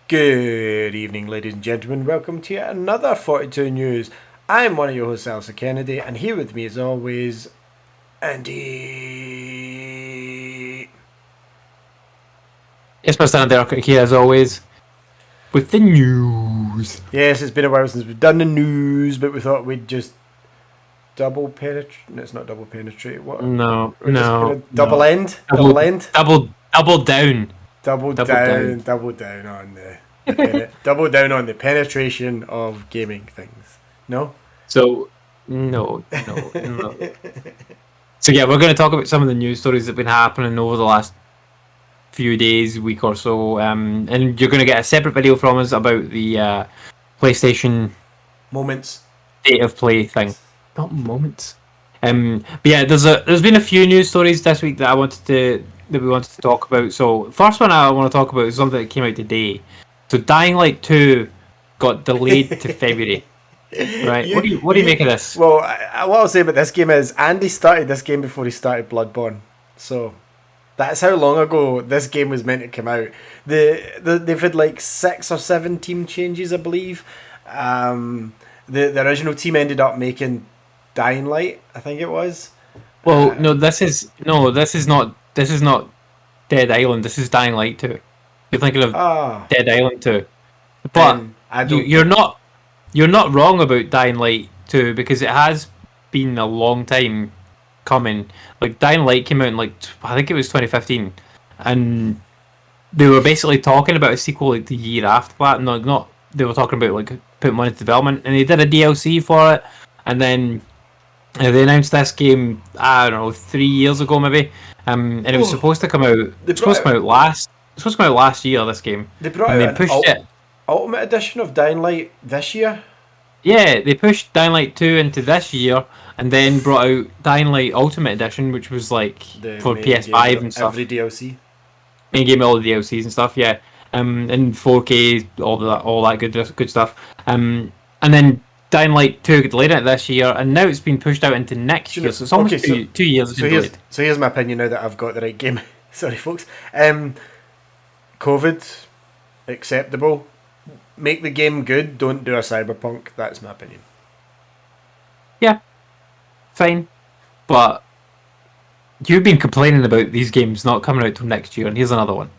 Good evening, ladies and gentlemen. Welcome to yet another 42 News. I'm one of your hosts, Alistair Kennedy, and here with me, as always, Andy. Yes, Mr. Andy here, as always, with the news. Yes, it's been a while since we've done the news, but we thought we'd just double penetrate. No, it's not double penetrate. What? We're just gonna double end. Double down. Double down on the double down on the penetration of gaming things. No? So, no. So yeah, we're going to talk about some of the news stories that have been happening over the last few days, week or so, and you're going to get a separate video from us about the PlayStation moments state of play thing. Not moments. But yeah, there's been a few news stories this week that we wanted to talk about. So first one I want to talk about is something that came out today. So Dying Light 2 got delayed to February. Right? What do you make of this? Well, what I'll say about this game is Andy started this game before he started Bloodborne. So that's how long ago this game was meant to come out. They've had like 6 or 7 team changes, I believe. The original team ended up making Dying Light, I think it was. Well, this is not Dead Island. This is Dying Light 2. You're thinking of Dead Island 2. But you're not wrong about Dying Light 2 because it has been a long time coming. Like Dying Light came out in I think it was 2015, and they were basically talking about a sequel like the year after that. Not they were talking about like putting money into development, and they did a DLC for it, and then they announced this game, I don't know, 3 years ago maybe, and it was supposed to come out. It's supposed to come out last year. This game. They pushed it. Ultimate Edition of Dying Light this year. Yeah, they pushed Dying Light 2 into this year, and then brought out Dying Light Ultimate Edition, which was like for PS5 and stuff. Every DLC. Main game, all the DLCs and stuff. Yeah, and 4K, all that good stuff. And then Dying Light 2 got delayed this year, and now it's been pushed out into next year, so it's almost 2 years delayed. So here's my opinion now that I've got the right game. Sorry, folks. COVID, acceptable. Make the game good, don't do a Cyberpunk. That's my opinion. Yeah, fine. But you've been complaining about these games not coming out till next year, and here's another one.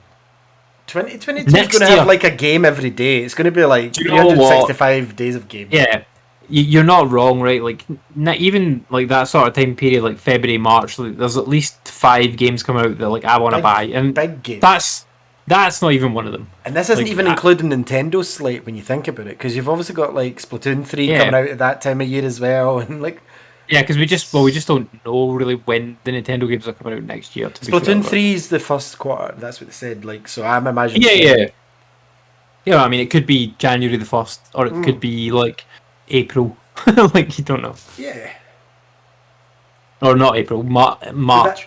2022 is going to have like a game every day. It's going to be like 365 days of games. Yeah, you're not wrong, right? Like even like that sort of time period, like February, March, like, there's at least 5 games come out that like I want to buy, and big games. That's not even one of them. And this isn't even including Nintendo's slate when you think about it, because you've obviously got like Splatoon 3 coming out at that time of year as well, and like. Yeah, because we just don't know really when the Nintendo games are coming out next year. Splatoon 3 is the first quarter. That's what they said. Like, so I'm imagining. Yeah. Yeah, I mean, it could be January the 1st, or it could be like April. Like you don't know. Yeah. Or not April, March.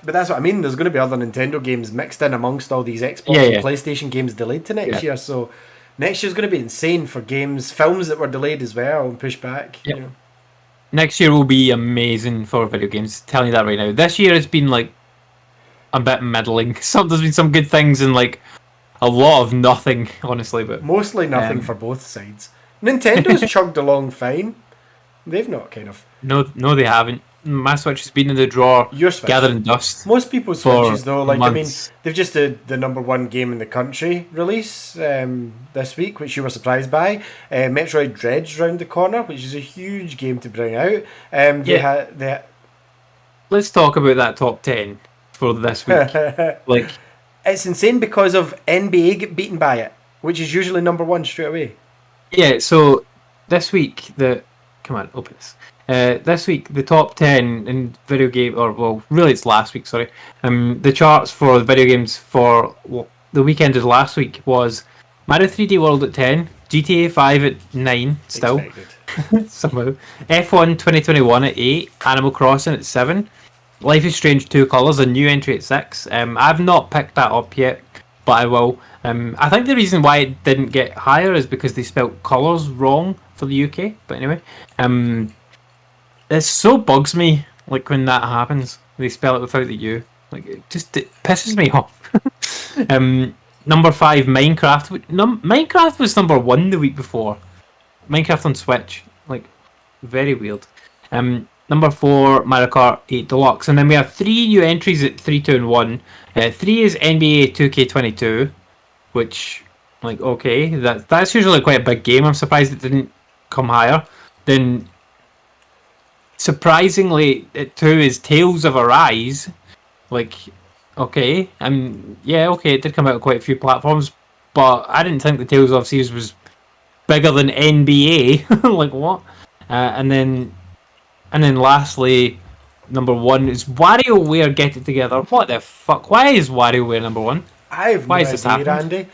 But that's what I mean. There's going to be other Nintendo games mixed in amongst all these Xbox and PlayStation games delayed to next year. So next year's going to be insane for films that were delayed as well and pushed back. Yep. You know. Next year will be amazing for video games. Telling you that right now. This year has been like a bit middling. There's been some good things and like a lot of nothing, honestly. But mostly nothing for both sides. Nintendo's chugged along fine. They've not kind of. No, they haven't. My Switch has been in the drawer, gathering dust. Most people's Switches, though, like months. I mean, they've just did the #1 game in the country release this week, which you were surprised by. Metroid Dread's round the corner, which is a huge game to bring out. Let's talk about that top 10 for this week. Like, it's insane because of NBA get beaten by it, which is usually #1 straight away. Yeah. So this week come on, open this. This week, the top 10 in video game, really it's last week, sorry. The charts for the video games for the weekend of last week was Mario 3D World at 10, GTA 5 at 9, still, somehow. F1 2021 at 8, Animal Crossing at 7, Life is Strange 2 Colors, a new entry at 6. I've not picked that up yet, but I will. I think the reason why it didn't get higher is because they spelt Colors wrong for the UK, but anyway. It so bugs me, like when that happens. They spell it without the U. Like it pisses me off. Number 5, Minecraft. Minecraft was number 1 the week before. Minecraft on Switch, like very weird. Number 4, Mario Kart 8 Deluxe, and then we have 3 new entries at 3, 2, and 1. 3 is NBA 2K22, which, like, okay, that's usually quite a big game. I'm surprised it didn't come higher. Then, surprisingly, at 2 is Tales of Arise. Like, okay, yeah, okay, it did come out on quite a few platforms, but I didn't think the Tales of series was bigger than NBA. Like, what? And then lastly, number 1 is WarioWare Get It Together. What the fuck? Why is WarioWare number 1? I have no idea, Randy.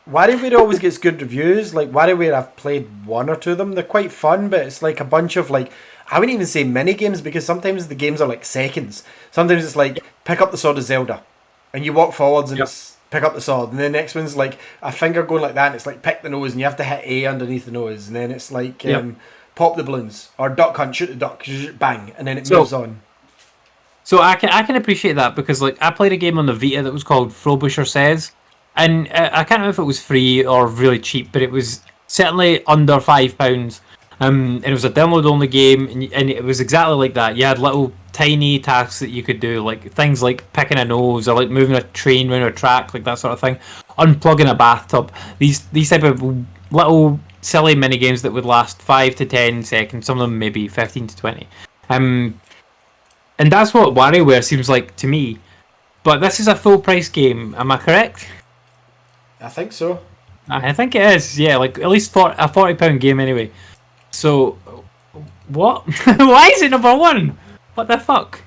WarioWare always gets good reviews. Like, WarioWare, I've played 1 or 2 of them. They're quite fun, but it's like a bunch of, like, I wouldn't even say mini games, because sometimes the games are like seconds. Sometimes it's like, pick up the sword of Zelda, and you walk forwards and it's pick up the sword, and then the next one's like a finger going like that, and it's like pick the nose, and you have to hit A underneath the nose, and then it's like pop the balloons, or duck hunt, shoot the duck, bang, and then it moves on. So I can appreciate that, because like I played a game on the Vita that was called Frobisher Says, and I can't remember if it was free or really cheap, but it was certainly under £5. And it was a download-only game, and it was exactly like that. You had little tiny tasks that you could do, like things like picking a nose, or like moving a train around a track, like that sort of thing. Unplugging a bathtub. These type of little silly mini games that would last 5 to 10 seconds. Some of them maybe 15 to 20. And that's what WarioWare seems like to me. But this is a full-price game. Am I correct? I think so. I think it is. Yeah, like at least a £40 game anyway. So, what? Why is it number 1? What the fuck?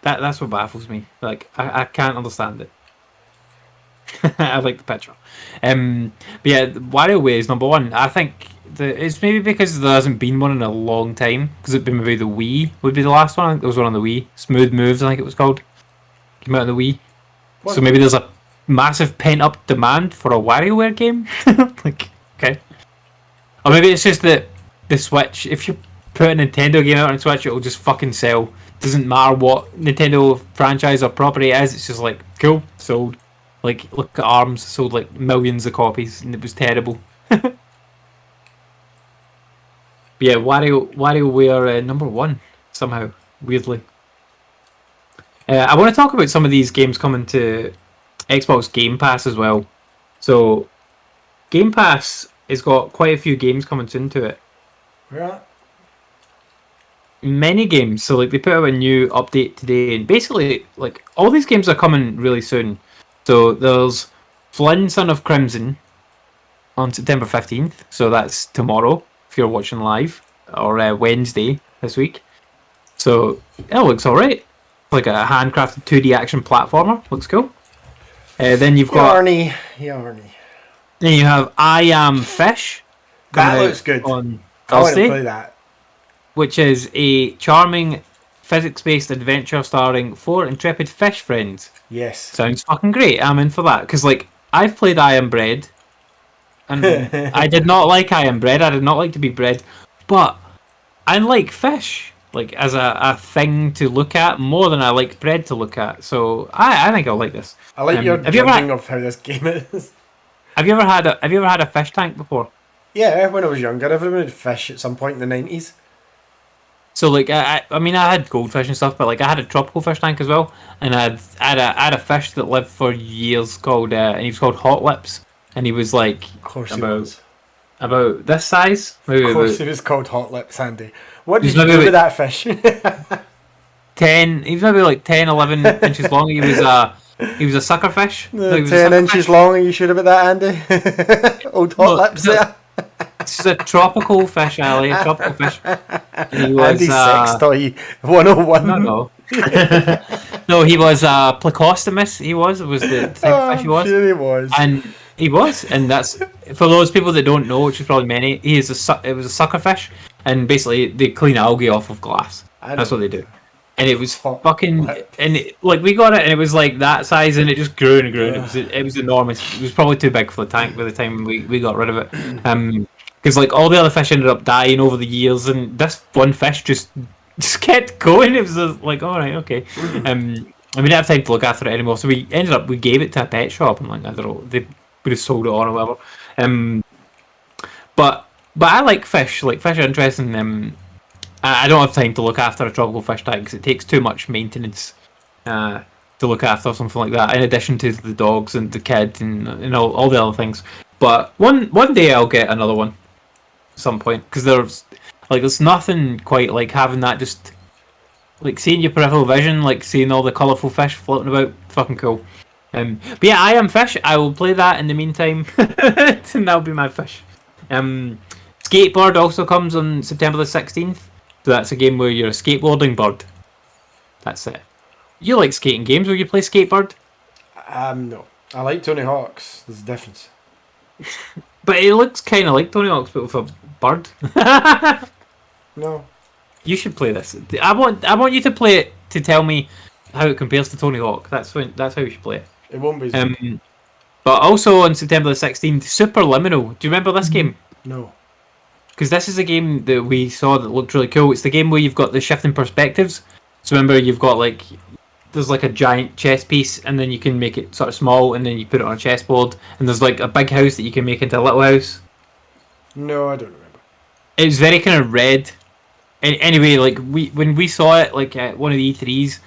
That's what baffles me. Like, I can't understand it. I like the picture. But yeah, WarioWare is number 1. I think it's maybe because there hasn't been one in a long time. Because it'd been maybe the Wii would be the last one. I think there was one on the Wii. Smooth Moves, I think it was called. Came out on the Wii. What? So maybe there's a massive pent-up demand for a WarioWare game. Like, okay. Or maybe it's just that the Switch, if you put a Nintendo game out on Switch, it'll just fucking sell. Doesn't matter what Nintendo franchise or property it is, it's just like, cool, sold. Like, look at ARMS, sold like millions of copies, and it was terrible. But yeah, WarioWare number 1, somehow, weirdly. I want to talk about some of these games coming to Xbox Game Pass as well. So, Game Pass has got quite a few games coming soon to it. Yeah. Many games. So like they put out a new update today, and basically like all these games are coming really soon. So there's Flynn, Son of Crimson on September 15th. So that's tomorrow if you're watching live, or Wednesday this week. So it looks alright. Like a handcrafted 2D action platformer. Looks cool. Then you've got Yarny. Then you have I Am Fish. That looks good. On I want to Thursday, play that. which is a charming physics-based adventure starring 4 intrepid fish friends. Yes. Sounds fucking great. I'm in for that. Because, like, I've played I Am Bread, and I did not like I Am Bread. I did not like to be bread. But I like fish, like, as a thing to look at more than I like bread to look at. So I think I'll like this. I like your judging of how this game is. Have you ever had a fish tank before? Yeah, when I was younger, everyone had fish at some point in the 90s. So like I mean I had goldfish and stuff, but like I had a tropical fish tank as well, and I had a fish that lived for years called and he was called Hot Lips, and he was like of course about this size. Maybe of course he was called Hot Lips, Andy. What did you do with that fish? 10. He was maybe like 10, 11 inches long. He was a sucker fish. No, 10 inches long. Are you sure about that, Andy? Old Hot Lips there. It's a tropical fish, Ali. A tropical fish. And he was, Andy's sex toy 101. No. No, he was Plecostomus. He was the type of fish he was. Sure he was. And he was, and that's for those people that don't know, which is probably many. It was a sucker fish, and basically they clean algae off of glass. That's what they do. And it was fucking, and like we got it, and it was like that size, and it just grew and grew. And it was enormous. It was probably too big for the tank by the time we got rid of it. Because like all the other fish ended up dying over the years, and this one fish just kept going. It was like, all right, okay. And and we didn't have time to look after it anymore. So we gave it to a pet shop, and like I don't know, they would have sold it on or whatever. But I like fish. Like fish are interesting. I don't have time to look after a tropical fish tank because it takes too much maintenance to look after something like that. In addition to the dogs and the kid and all the other things. But one day I'll get another one at some point because there's nothing quite like having that just like seeing your peripheral vision, like seeing all the colourful fish floating about. Fucking cool. But yeah, I am fish. I will play that in the meantime, and that'll be my fish. Skateboard also comes on September the 16th. So that's a game where you're a skateboarding bird. That's it. You like skating games? Will you play skateboard? No. I like Tony Hawk's. There's a difference. But it looks kind of like Tony Hawk's, but with a bird. No. You should play this. I want you to play it to tell me how it compares to Tony Hawk. That's how you should play it. It won't be. But also on September the 16th, Superliminal. Do you remember this game? No. Because this is a game that we saw that looked really cool. It's the game where you've got the shifting perspectives. So remember, you've got there's like a giant chess piece, and then you can make it sort of small, and then you put it on a chessboard, and there's like a big house that you can make into a little house. No, I don't remember. It was very kind of red. Anyway, like when we saw it like at one of the E3s,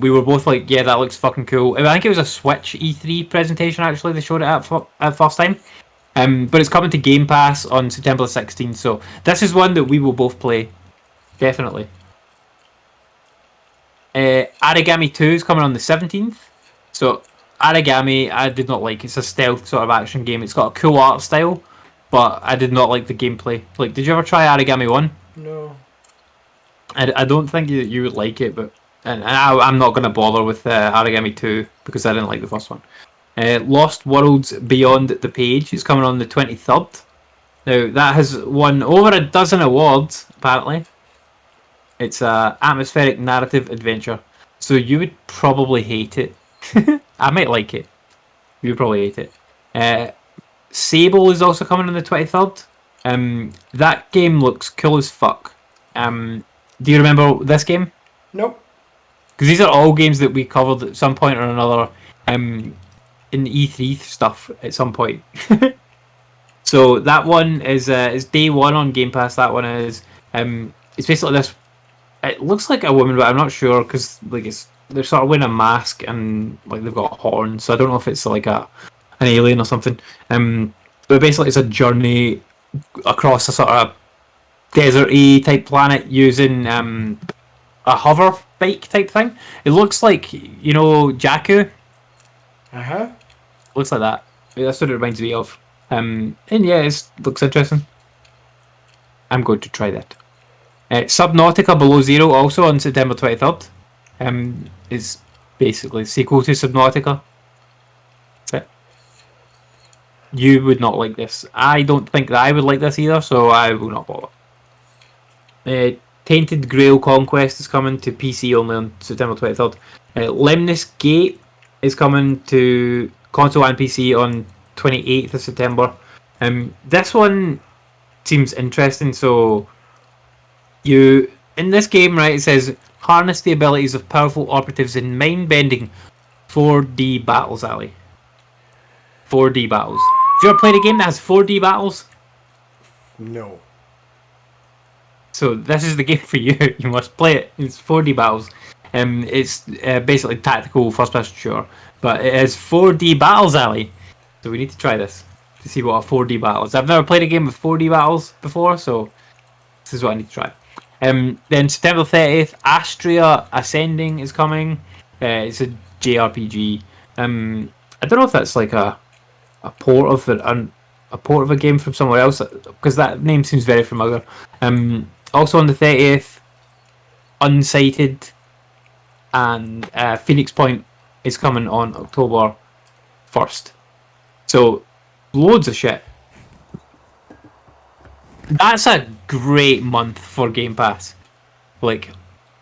we were both like, yeah, that looks fucking cool. I think it was a Switch E3 presentation actually. They showed it at first time. But it's coming to Game Pass on September 16th, so this is one that we will both play. Definitely. Origami 2 is coming on the 17th. So, Origami, I did not like. It's a stealth sort of action game. It's got a cool art style, but I did not like the gameplay. Like, did you ever try Origami 1? No. I don't think you would like it, but I'm not going to bother with Origami 2 because I didn't like the first one. Lost Worlds Beyond the Page is coming on the 23rd. Now, that has won over a dozen awards, apparently. It's a atmospheric narrative adventure. So you would probably hate it. I might like it. You would probably hate it. Sable is also coming on the 23rd. That game looks cool as fuck. Do you remember this game? Nope. Because these are all games that we covered at some point or another. In E3 stuff at some point. So that one is day one on Game Pass. That one is it's basically this. It looks like a woman, but I'm not sure because like they're sort of wearing a mask and like they've got horns. So I don't know if it's like an alien or something. But basically it's a journey across a sort of desert-y type planet using a hover bike type thing. It looks like Jakku. Looks like that. That's what it reminds me of. And yeah, it looks interesting. I'm going to try that. Subnautica Below Zero also on September 23rd. Is basically sequel to Subnautica. That's it. You would not like this. I don't think that I would like this either, so I will not bother. Tainted Grail Conquest is coming to PC only on September 23rd. Lemnis Gate is coming to console and PC on 28th of September. This one seems interesting. So in this game, right, it says harness the abilities of powerful operatives in mind-bending 4D battles, Ali. 4D battles. Have you ever played a game that has 4D battles? No. So this is the game for you. You must play it. It's 4D battles. It's basically tactical first-person shooter, but it has 4D battles, Ali. So we need to try this to see what a 4D battle is. I've never played a game with 4D battles before, so this is what I need to try. Then September 30th, Astria Ascending is coming. It's a JRPG. I don't know if that's like a port of a game from somewhere else because that name seems very familiar. Also on the 30th, Unsighted and Phoenix Point is coming on October 1st. So loads of shit. That's a great month for Game Pass. Like,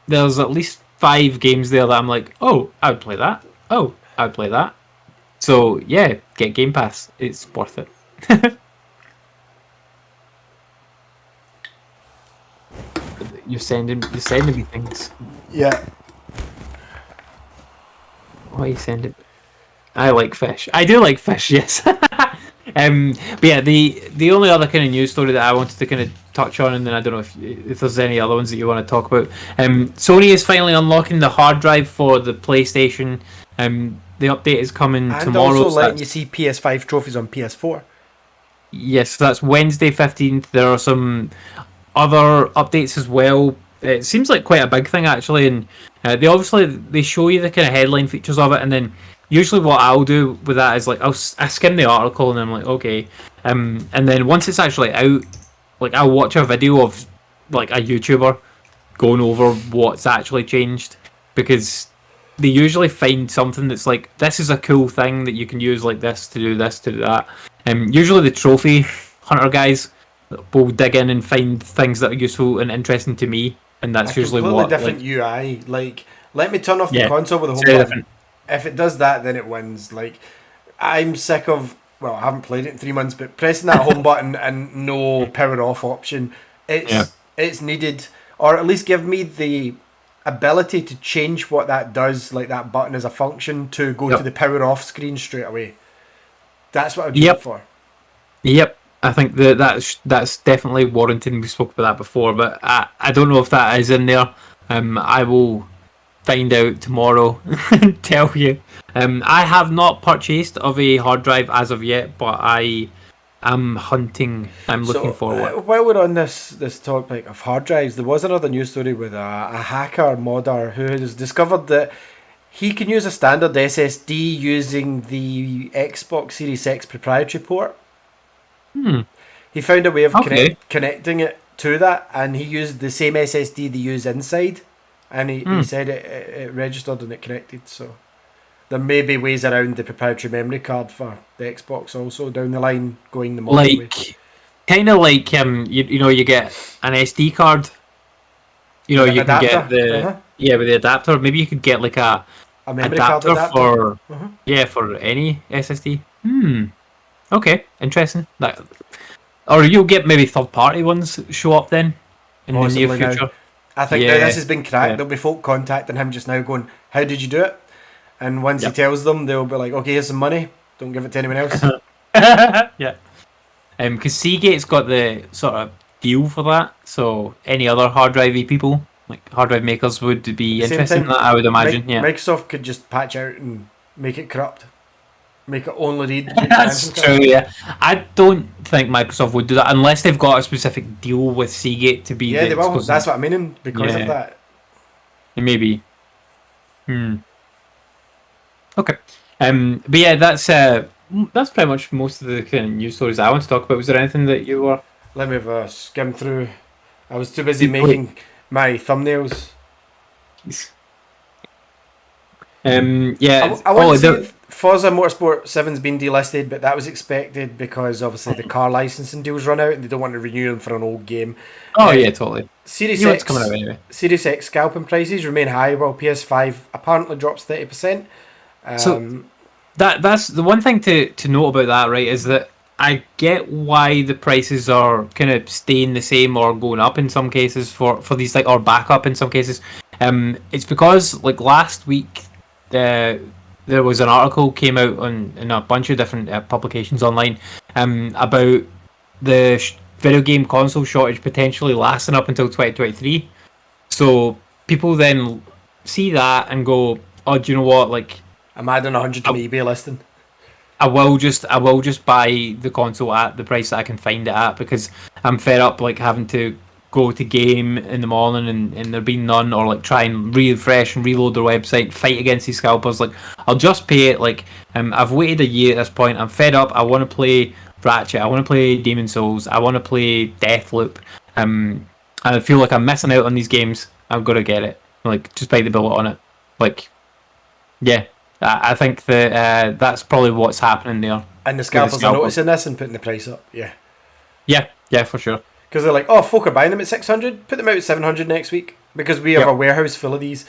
there's at least 5 games there that I'm like, oh, I would play that. Oh, I would play that. So yeah, get Game Pass. It's worth it. You're sending me things. Yeah. Why you send it? I like fish. I do like fish, yes. But yeah, the only other kind of news story that I wanted to kind of touch on, and then I don't know if there's any other ones that you want to talk about. Sony is finally unlocking the hard drive for the PlayStation. The update is coming and tomorrow. And also letting you see PS5 trophies on PS4. Yes, so that's Wednesday 15th. There are some other updates as well. It seems like quite a big thing actually, and they show you the kind of headline features of it, and then usually what I'll do with that is like I skim the article and I'm like, okay, and then once it's actually out, like I'll watch a video of like a YouTuber going over what's actually changed, because they usually find something that's like, this is a cool thing that you can use like this to do that. Usually the trophy hunter guys will dig in and find things that are useful and interesting to me, and that's usually what. Different UI. Like, let me turn off the console with the home button. Different. If it does that, then it wins. Like, I'm sick of. Well, I haven't played it in 3 months, but pressing that home button and no power off option, it's needed, or at least give me the ability to change what that does, like that button as a function, to go to the power off screen straight away. That's what I'd use it for. Yep. I think that's definitely warranted. We spoke about that before, but I don't know if that is in there. I will find out tomorrow and tell you. I have not purchased of a hard drive as of yet, but I am hunting. I'm looking for one. While we're on this topic of hard drives, there was another news story with a hacker modder who has discovered that he can use a standard SSD using the Xbox Series X proprietary port. He found a way of connecting it to that, and he used the same SSD they use inside, and he said it registered and it connected. So there may be ways around the proprietary memory card for the Xbox also down the line, going the modern way. Kind of like you get an SD card. You can adapter. Get the with the adapter. Maybe you could get like a memory adapter for for any SSD. Okay, interesting. Or you'll get maybe third-party ones show up then in the near future. Now. I think now this has been cracked. There'll be folk contacting him just now going, how did you do it? And once he tells them, they'll be like, okay, here's some money. Don't give it to anyone else. Because Seagate's got the sort of deal for that, so any other hard drive people, like hard drive makers, would be interested in that, I would imagine. Microsoft could just patch out and make it corrupt. Make it only read. That's true, yeah. I don't think Microsoft would do that unless they've got a specific deal with Seagate to be. Yeah, they will. That's what I'm meaning because of that. Maybe. Okay. But yeah, that's pretty much most of the kind of news stories I want to talk about. Was there anything that you were? Let me have a skim through. I was too busy making my thumbnails. I want to see Forza Motorsport 7's been delisted, but that was expected because obviously the car licensing deals run out and they don't want to renew them for an old game. Oh yeah, totally. Series X coming out anyway. Series X scalping prices remain high while PS5 apparently drops 30%. So that's the one thing to note about that, right? Is that I get why the prices are kind of staying the same or going up in some cases for these, like, or back up in some cases. It's because like last week. There was an article came out in a bunch of different publications online about the video game console shortage potentially lasting up until 2023. So people then see that and go, "Oh, do you know what? Like, I'm adding 100 to my eBay listing. I will just buy the console at the price that I can find it at, because I'm fed up like having to go to game in the morning and there being none, or like try and refresh and reload their website, fight against these scalpers. Like, I'll just pay it. Like, I've waited a year at this point. I'm fed up. I want to play Ratchet. I want to play Demon's Souls. I want to play Deathloop. I feel like I'm missing out on these games. I've got to get it. Like, just bite the bullet on it. Like, yeah, I think that that's probably what's happening there. And the scalpers are noticing this and putting the price up. Yeah, for sure. Because they're like, oh, folk are buying them at 600, put them out at 700 next week, because we have a warehouse full of these.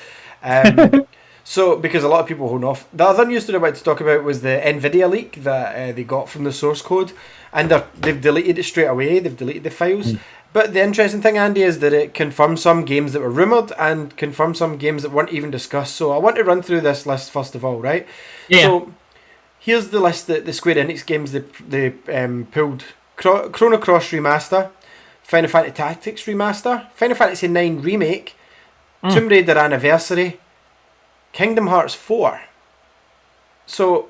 So, because a lot of people hold off. The other news that I wanted to talk about was the NVIDIA leak that they got from the source code, and they've deleted it straight away. They've deleted the files. But the interesting thing, Andy, is that it confirms some games that were rumoured and confirms some games that weren't even discussed. So I want to run through this list first of all, right? Yeah. So here's the list that the Square Enix games they pulled. Chrono Cross Remaster, Final Fantasy Tactics Remaster, Final Fantasy IX Remake, Tomb Raider Anniversary, Kingdom Hearts 4. So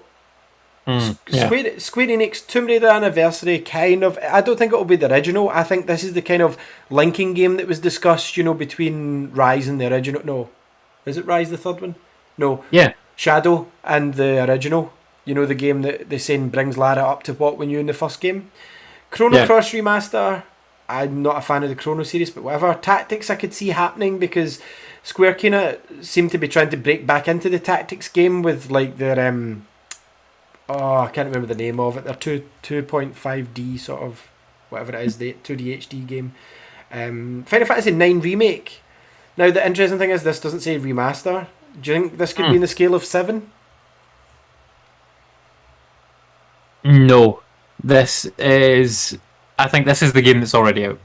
Square Enix Tomb Raider Anniversary kind of, I don't think it'll be the original. I think this is the kind of linking game that was discussed, between Rise and the original. No, is it Rise the third one? No. Yeah. Shadow and the original. The game that they're saying brings Lara up to what we knew in the first game. Chrono Cross Remaster, I'm not a fan of the Chrono series, but whatever. Tactics I could see happening because Square kind of seem to be trying to break back into the tactics game with like their I can't remember the name of it. Their 2.5D sort of whatever it is, the 2D HD game. Final Fantasy IX Remake. Now the interesting thing is this doesn't say remaster. Do you think this could be in the scale of 7? No. This is... I think this is the game that's already out.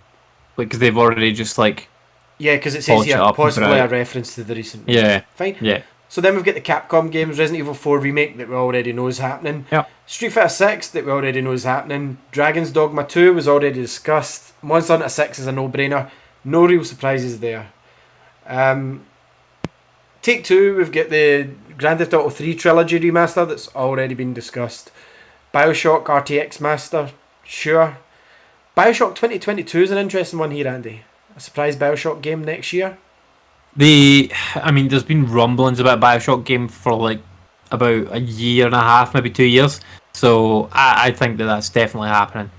Because they've already just like... Yeah, because it says here possibly a reference to the recent... Yeah. Fine. Yeah. So then we've got the Capcom games, Resident Evil 4 Remake that we already know is happening. Yep. Street Fighter 6 that we already know is happening. Dragon's Dogma 2 was already discussed. Monster Hunter 6 is a no-brainer. No real surprises there. Take-Two, we've got the Grand Theft Auto 3 Trilogy Remaster that's already been discussed. Bioshock RTX Master, sure. Bioshock 2022 is an interesting one here, Andy. A surprise Bioshock game next year. There's been rumblings about Bioshock game for like about a year and a half, maybe 2 years. So I think that's definitely happening.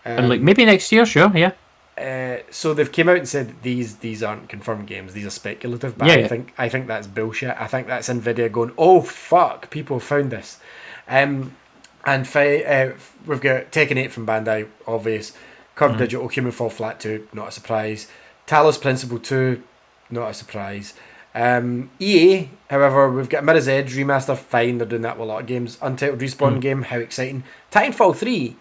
And like maybe next year, sure, yeah. So they've came out and said these aren't confirmed games; these are speculative. But I think that's bullshit. I think that's Nvidia going, oh fuck, people found this. And we've got Tekken 8 from Bandai, obvious. Curved Digital, Human Fall Flat 2, not a surprise. Talos Principle 2, not a surprise. EA, however, we've got Mirror's Edge Remaster, fine, they're doing that with a lot of games. Untitled Respawn game, how exciting. Titanfall 3,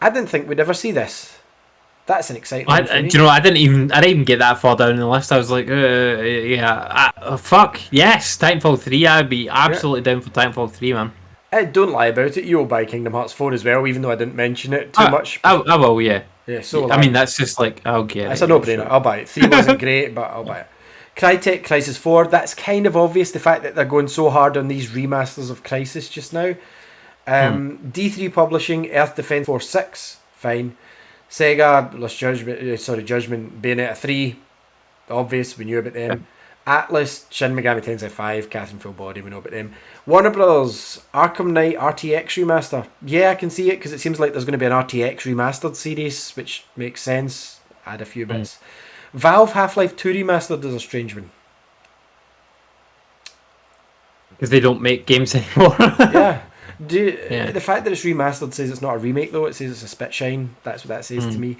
I didn't think we'd ever see this. That's an exciting one for me. Do you know, I didn't even get that far down in the list. I was like, fuck, yes, Titanfall 3, I'd be absolutely down for Titanfall 3, man. Don't lie about it, you'll buy Kingdom Hearts 4 as well, even though I didn't mention it too much. I will, yeah. Yeah, so that's just like, I'll get it. It's a no-brainer, sure. I'll buy it. 3 wasn't great, but I'll buy it. Crytek Crisis 4, that's kind of obvious, the fact that they're going so hard on these remasters of Crisis just now. D3 Publishing, Earth Defense Force 6, fine. Sega, Judgment, Bayonetta 3, obvious, we knew about them. Yeah. Atlas, Shin Megami Tensei 5, Catherine Full Body, we know about them. Warner Brothers, Arkham Knight RTX Remaster. Yeah, I can see it because it seems like there's going to be an RTX Remastered series, which makes sense. Add a few bits. Valve Half-Life 2 Remastered is a strange one. Because they don't make games anymore. Yeah. The fact that it's remastered says it's not a remake, though. It says it's a spit shine. That's what that says to me.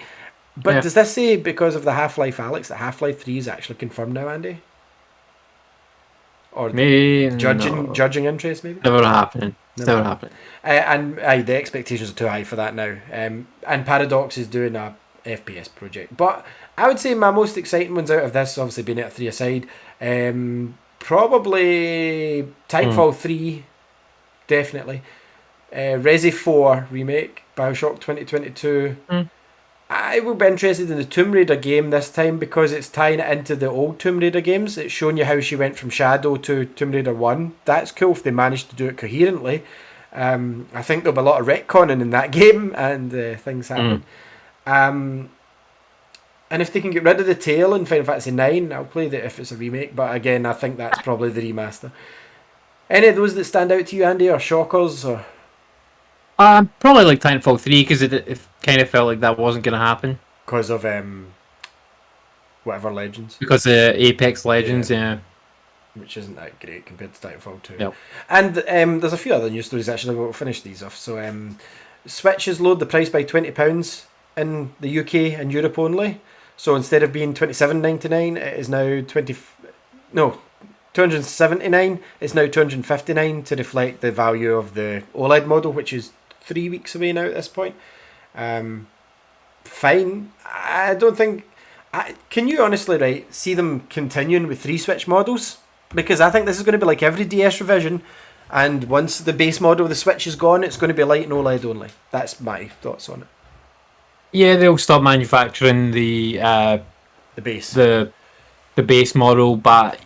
But does this say, because of the Half-Life Alyx, that Half-Life 3 is actually confirmed now, Andy? Or maybe judging interest, maybe? Never happening. Never happening. And the expectations are too high for that now. And Paradox is doing a FPS project. But I would say my most exciting ones out of this, obviously Bayonetta 3 aside, probably Titanfall 3, definitely. Resi 4 remake, Bioshock 2022. I will be interested in the Tomb Raider game this time because it's tying it into the old Tomb Raider games. It's showing you how she went from Shadow to Tomb Raider 1. That's cool if they managed to do it coherently. I think there'll be a lot of retconning in that game and things happen. And if they can get rid of the tail in Final Fantasy 9, I'll play that if it's a remake. But again, I think that's probably the remaster. Any of those that stand out to you, Andy, or shockers? Or? Probably like Titanfall 3 because it kind of felt like that wasn't going to happen. Because of whatever Legends. Because Apex Legends, yeah. Which isn't that great compared to Titanfall 2. Yep. And there's a few other news stories actually, we'll finish these off. So Switches lowered the price by £20 in the UK and Europe only. So instead of being $27.99, it is now $279. It's now $259 to reflect the value of the OLED model, which is 3 weeks away now at this point. fine. I don't think. Can you honestly see them continuing with 3 Switch models? Because I think this is going to be like every DS revision, and once the base model of the Switch is gone, it's going to be light and OLED only. That's my thoughts on it. Yeah, they'll stop manufacturing the base, the base model, but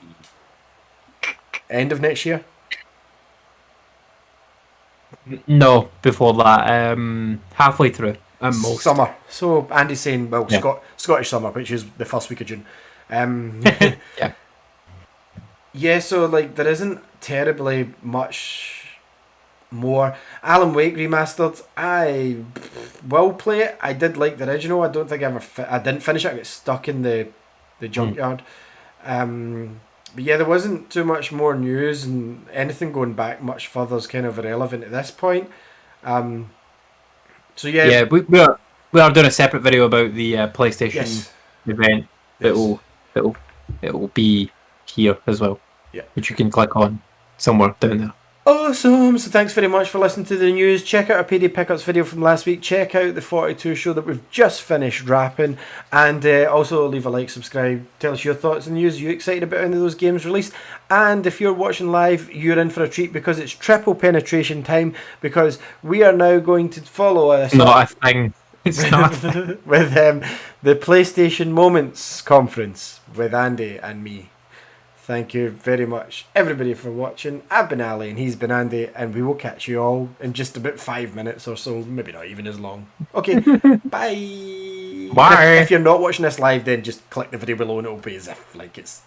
end of next year. No, before that, halfway through. Most. Summer. So Andy's saying, well, yeah. Scottish summer, which is the first week of June. Yeah. Yeah, so like there isn't terribly much more. Alan Wake Remastered, I will play it. I did like the original. I don't think I didn't finish it. I got stuck in the junkyard. But yeah, there wasn't too much more news, and anything going back much further is kind of irrelevant at this point. So yeah, we are doing a separate video about the PlayStation event. Yes. It'll be here as well. Yeah, which you can click on somewhere down there. Awesome. So thanks very much for listening to the news. Check out our PD Pickups video from last week. Check out the 42 show that we've just finished wrapping. And also leave a like, subscribe. Tell us your thoughts on the news. Are you excited about any of those games released? And if you're watching live, you're in for a treat because it's triple penetration time. Because we are now going to follow us. Not a thing. It's not with the PlayStation Moments conference with Andy and me. Thank you very much, everybody, for watching. I've been Ali and he's been Andy, and we will catch you all in just about 5 minutes or so, maybe not even as long. Okay, bye. Bye. If you're not watching this live, then just click the video below and it'll be as if like it's